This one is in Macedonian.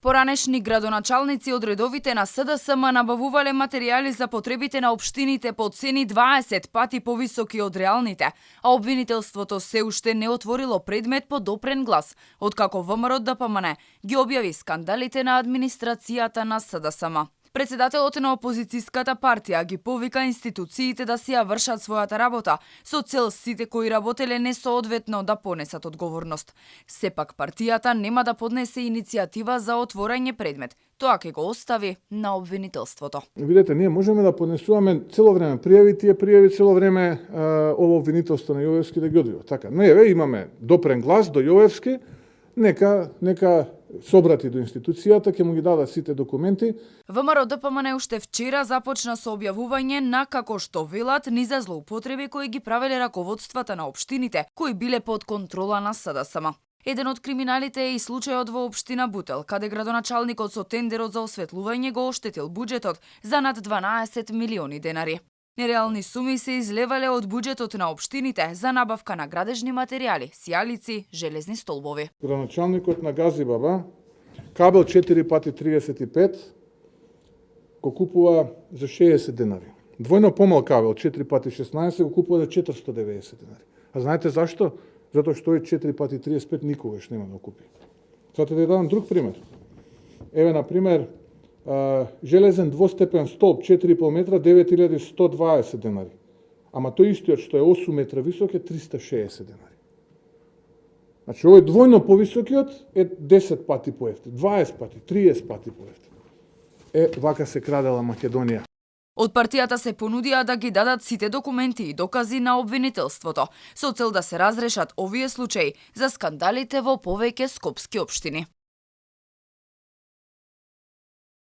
Поранешни градоначалници од редовите на СДСМ набавувале материјали за потребите на општините по цени 20 пати повисоки од реалните, а обвинителството се уште не отворило предмет по допрен глас, откако ВМРО-ДПМН ги објави скандалите на администрацијата на СДСМ. Председателот на опозицијската партија ги повика институциите да си ја вршат својата работа, со цел сите кои работеле несоодветно да понесат одговорност. Сепак партијата нема да поднесе иницијатива за отворање предмет. Тоа ќе го остави на обвинителството. Видете, ние можеме да поднесуваме цело време пријави, тие пријави цело време ово обвинителство на Јовевски да ги одбива. Така, но еве имаме допрен глас до Јовевски, нека се обрати до институцијата, ќе му ги дадат сите документи. ВМРО-ДПМН уште вчера започна со објавување на, како што велат, низа злоупотреби кои ги правеле раководствата на општините, кои биле под контрола на СДСМ. Еден од криминалите е и случајот во општина Бутел, каде градоначалникот со тендерот за осветлување го оштетил буџетот за над 12 милиони денари. Нереални суми се излевале од буџетот на општините за набавка на градежни материјали, сијалици, железни столбови. Градоначалникот на Газибаба кабел 4 пати 35 го купува за 60 денари. Двојно помал кабел 4 пати 16 го купува за 490 денари. А знаете зашто? Затоа што тој 4 пати 35 никогаш нема да го купи. Затоа да дадам друг пример. Еве на пример железен двостепен столб 4,5 метра 9120 денари. Ама тој истиот што е 8 метра висок е 360 денари. Значи овој двојно повисокиот е 10 пати поевтин, 20 пати, 30 пати поевтин. Вака се крадела Македонија. Од партијата се понудија да ги дадат сите документи и докази на обвинителството, со цел да се разрешат овие случаи за скандалите во повеќе скопски општини.